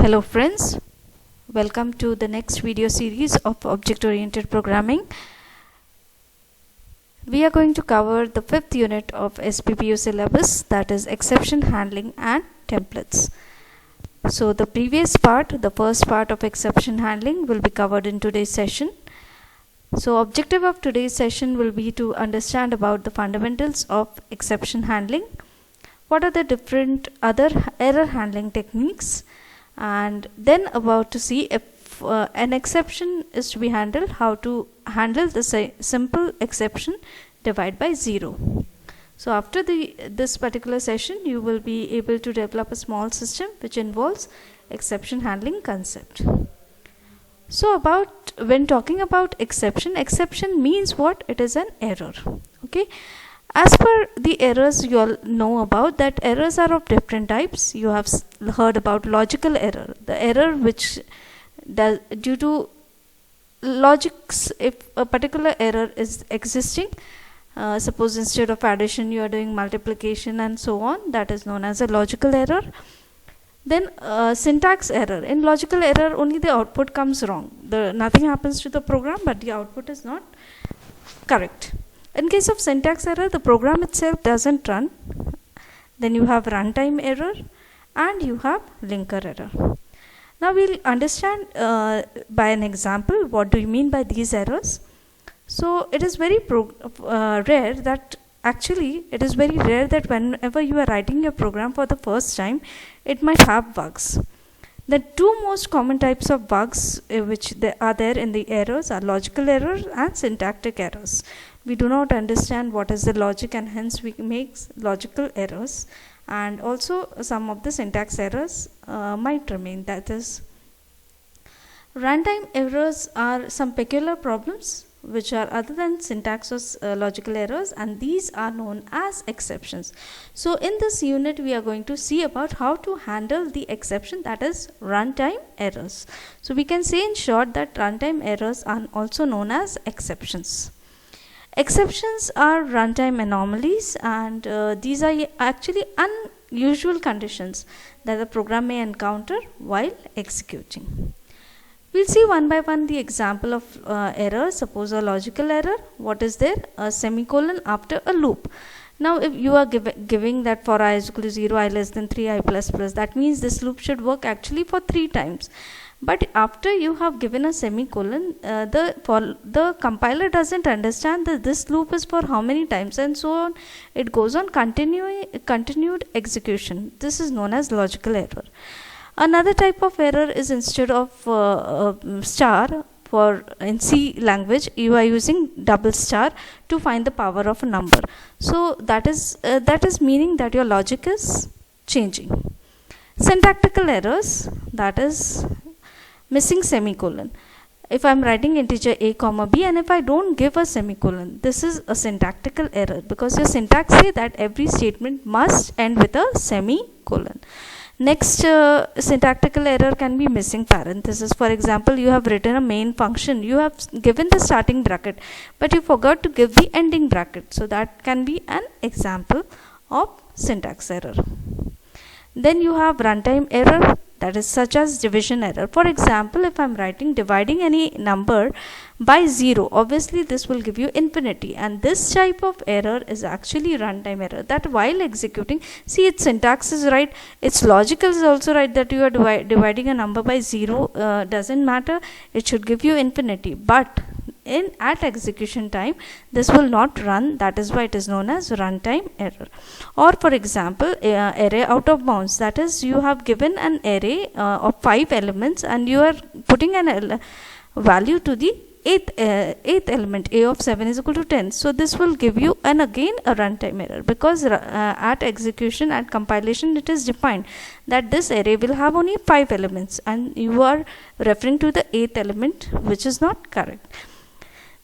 Hello friends, welcome to the next video series of object-oriented programming. We are going to cover the 5th unit of SPPU syllabus, that is exception handling and templates. So the previous part, the first part of exception handling, will be covered in today's session. So objective of today's session will be to understand about the fundamentals of exception handling, what are the different other error handling techniques, and then about to see if an exception is to be handled, how to handle the simple exception divide by 0. So after this particular session you will be able to develop a small system which involves exception handling concept. So when talking about exception means what? It is an error. Okay. As per the errors, you all know about that errors are of different types. You have heard about logical error, the error which does due to logics. If a particular error is existing, suppose instead of addition you are doing multiplication and so on, that is known as a logical error. Then syntax error. In logical error only the output comes wrong. Nothing happens to the program but the output is not correct. In case of syntax error, the program itself doesn't run. Then you have runtime error and you have linker error. Now we'll understand by an example what do you mean by these errors. So it is very rare that whenever you are writing your program for the first time, it might have bugs. The two most common types of bugs which are there in the errors are logical errors and syntactic errors. We do not understand what is the logic and hence we make logical errors, and also some of the syntax errors might remain. That is, runtime errors are some peculiar problems which are other than syntax or logical errors, and these are known as exceptions. So in this unit we are going to see about how to handle the exception, that is runtime errors. So we can say in short that runtime errors are also known as exceptions. Exceptions are runtime anomalies, and these are actually unusual conditions that the program may encounter while executing. We'll see one by one the example of error. Suppose a logical error. What is there? A semicolon after a loop. Now if you are giving that for I is equal to 0, I less than 3, I plus plus, that means this loop should work actually for 3 times. But after you have given a semicolon, the compiler doesn't understand that this loop is for how many times, and so on. It goes on continued execution. This is known as logical error. Another type of error is instead of star, in C language you are using double star to find the power of a number. So that is meaning that your logic is changing. Syntactical errors, that is missing semicolon. If I am writing integer a comma b and if I don't give a semicolon, this is a syntactical error because your syntax say that every statement must end with a semicolon. Next syntactical error can be missing parenthesis. For example, you have written a main function, you have given the starting bracket but you forgot to give the ending bracket. So that can be an example of syntax error. Then you have runtime error, that is such as division error. For example, if I am dividing any number by 0, obviously this will give you infinity, and this type of error is actually runtime error, that while executing, see its syntax is right, its logical is also right, that you are dividing a number by 0 doesn't matter, it should give you infinity, but at execution time this will not run. That is why it is known as runtime error. Or for example, array out of bounds, that is you have given an array of 5 elements and you are putting an value to the eighth element, a of 7 is equal to 10. So this will give you again a runtime error because at execution, at compilation, it is defined that this array will have only 5 elements and you are referring to the 8th element, which is not correct.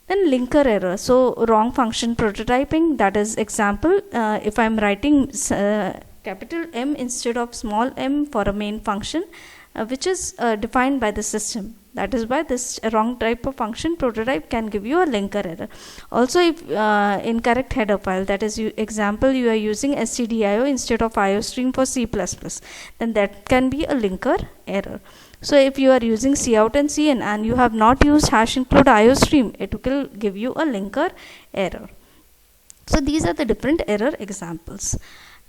Then linker error, so wrong function prototyping, that is example, if I am writing capital M instead of small m for a main function which is defined by the system, That is why this wrong type of function prototype can give you a linker error. Also, if incorrect header file, that is example you are using stdio instead of iostream for C++, then that can be a linker error. So if you are using cout and cin and you have not used hash include iostream, it will give you a linker error. So these are the different error examples.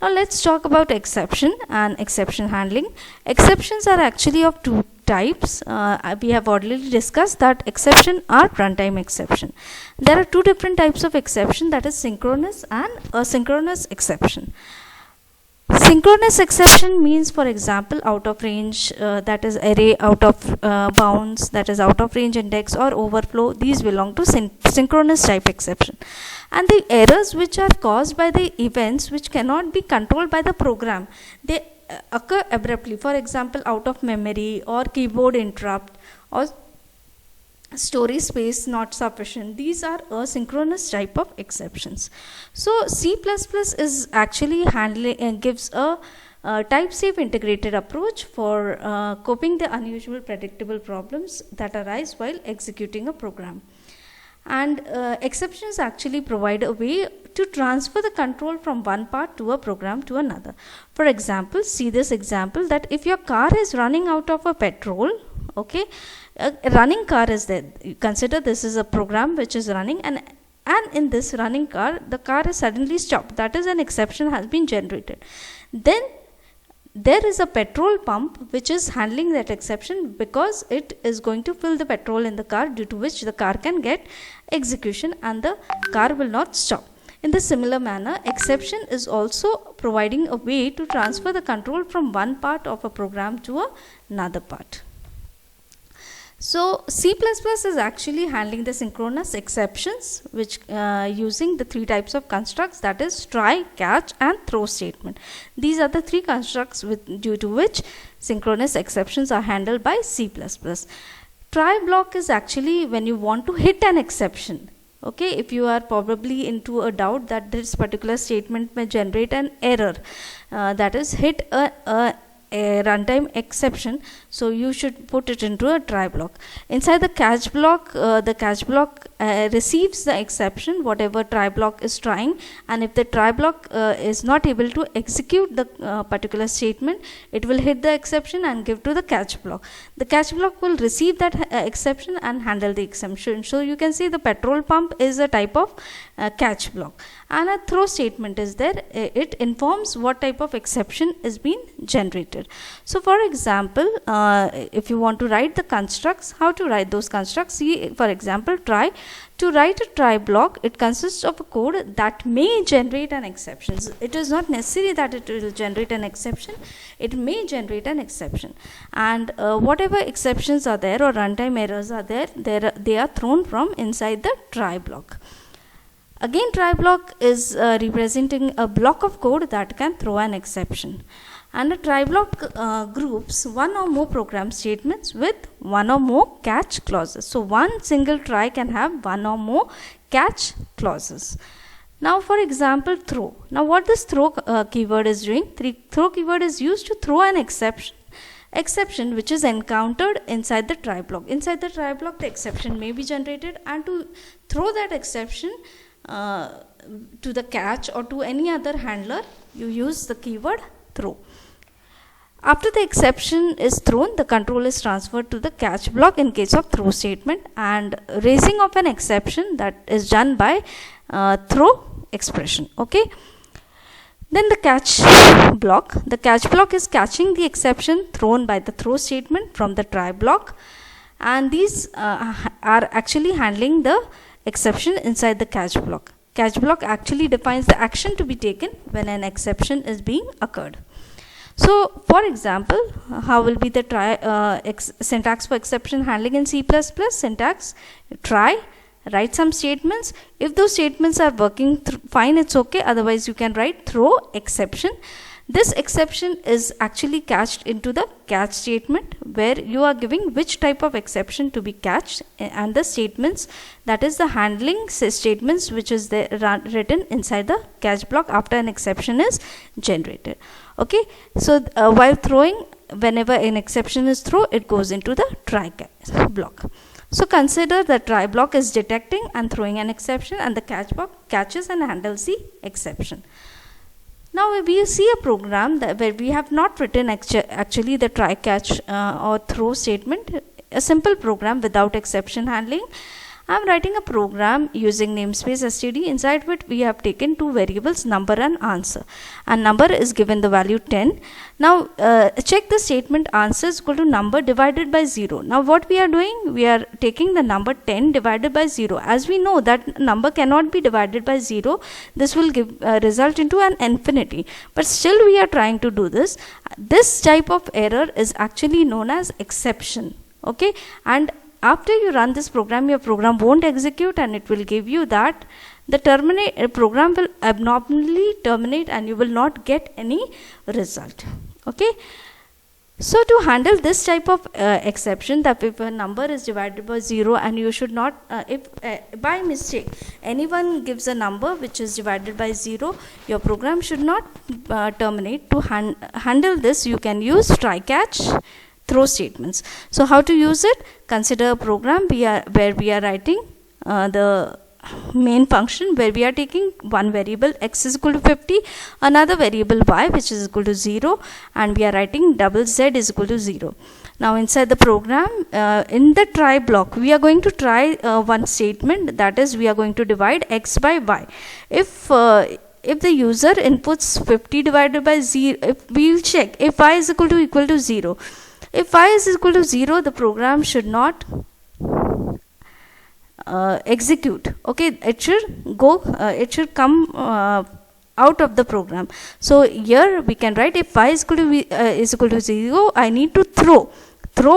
Now let's talk about exception and exception handling. Exceptions are actually of two types. We have already discussed that exception are runtime exception. There are two different types of exception, that is synchronous and asynchronous exception. Synchronous exception means, for example, out of range, that is array out of bounds, that is out of range index or overflow. These belong to synchronous type exception. And the errors which are caused by the events which cannot be controlled by the program, they occur abruptly. For example, out of memory or keyboard interrupt or storage space not sufficient. These are asynchronous type of exceptions. So C++ is actually handling and gives a type safe integrated approach for coping the unusual predictable problems that arise while executing a program. And exceptions actually provide a way to transfer the control from one part to a program to another. For example, see this example, that if your car is running out of a petrol, okay, a running car is there. Consider this is a program which is running, and in this running car, the car is suddenly stopped. That is, an exception has been generated. Then there is a petrol pump which is handling that exception because it is going to fill the petrol in the car, due to which the car can get execution and the car will not stop. In the similar manner, exception is also providing a way to transfer the control from one part of a program to another part. So C++ is actually handling the synchronous exceptions, which using the three types of constructs, that is try, catch and throw statement. These are the three constructs due to which synchronous exceptions are handled by C++. Try block is actually when you want to hit an exception. Okay, if you are probably into a doubt that this particular statement may generate an error, that is hit a runtime exception, so you should put it into a try block. Inside the catch block receives the exception whatever try block is trying, and if the try block is not able to execute the particular statement, it will hit the exception and give to the catch block. The catch block will receive that exception and handle the exception. So you can see the petrol pump is a type of catch block, and a throw statement is there. It informs what type of exception is being generated. So for example, if you want to write the constructs, how to write those constructs? See, for example, try. To write a try block, it consists of a code that may generate an exception. It is not necessary that it will generate an exception. It may generate an exception, and whatever exceptions are there or runtime errors are there, they are thrown from inside the try block. Again, try block is representing a block of code that can throw an exception. And a try block groups one or more program statements with one or more catch clauses. So one single try can have one or more catch clauses. Now for example, throw. Now what this throw keyword is doing? Throw keyword is used to throw an exception which is encountered inside the try block. Inside the try block, the exception may be generated, and to throw that exception to the catch or to any other handler, you use the keyword throw. After the exception is thrown, the control is transferred to the catch block in case of throw statement, and raising of an exception that is done by throw expression. Okay. Then the catch block. The catch block is catching the exception thrown by the throw statement from the try block, and these are actually handling the exception inside the catch block. Catch block actually defines the action to be taken when an exception is being occurred. So for example, how will be the syntax for exception handling in C++? Syntax: try, write some statements. If those statements are working fine, it's okay. Otherwise you can write throw exception. This exception is actually catched into the catch statement, where you are giving which type of exception to be catched, and the statements, that is the handling statements which is there written inside the catch block after an exception is generated. Okay, so while throwing whenever an exception is thrown, it goes into the try block. So consider the try block is detecting and throwing an exception, and the catch block catches and handles the exception. Now we see a program where we have not written actually the try, catch or throw statement, a simple program without exception handling. I am writing a program using namespace std, inside which we have taken two variables, number and answer, and number is given the value 10. Now check the statement answer is equal to number divided by 0. Now what we are doing, we are taking the number 10 divided by 0. As we know that number cannot be divided by 0, this will give result into an infinity, but still we are trying to do this. This type of error is actually known as exception. Okay, and after you run this program, your program won't execute, and it will give you that the program will abnormally terminate and you will not get any result. Okay, so to handle this type of exception, that if a number is divided by 0 and you should not, if by mistake anyone gives a number which is divided by 0, your program should not terminate. To handle this, you can use try, catch, throw statements. So how to use it? Consider a program where we are writing the main function, where we are taking one variable x is equal to 50, another variable y which is equal to 0, and we are writing double z is equal to 0. Now inside the program, in the try block, we are going to try one statement, that is we are going to divide x by y. If the user inputs 50 divided by 0, if we will check if y is equal to 0. If y is equal to 0, the program should not execute. Okay, it should go, it should come out of the program. So here we can write if y is equal to 0, I need to throw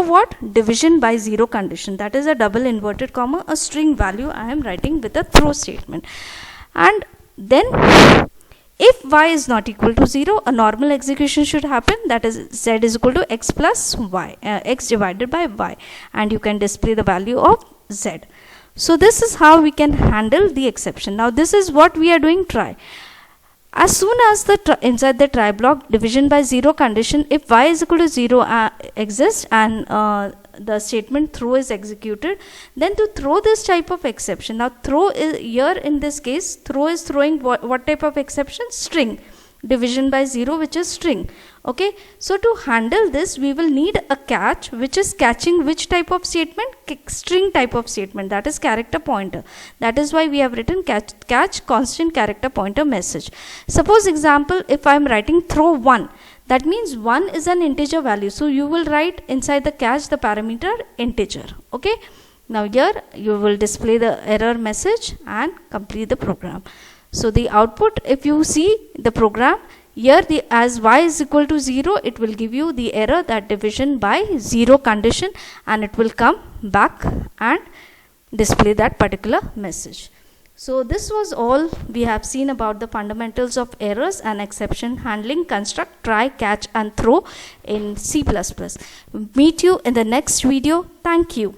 what? Division by 0 condition. That is a double inverted comma, a string value I am writing with a throw statement. And then if y is not equal to 0, a normal execution should happen, that is z is equal to x plus y, x divided by y, and you can display the value of z. So this is how we can handle the exception. Now this is what we are doing try. As soon as inside the try block division by 0 condition, if y is equal to 0 exists and the statement throw is executed, then to throw this type of exception. Now throw is here in this case, throw is throwing what type of exception? String. Division by 0, which is string. Okay, so to handle this, we will need a catch, which is catching which type of statement? String type of statement, that is character pointer. That is why we have written catch constant character pointer message. Suppose example, if I am writing throw 1, that means 1 is an integer value, so you will write inside the catch the parameter integer. Okay, now here you will display the error message and complete the program. So the output, if you see the program here, as y is equal to 0, it will give you the error, that division by 0 condition, and it will come back and display that particular message. So this was all we have seen about the fundamentals of errors and exception handling, construct, try, catch and throw in C++. Meet you in the next video. Thank you.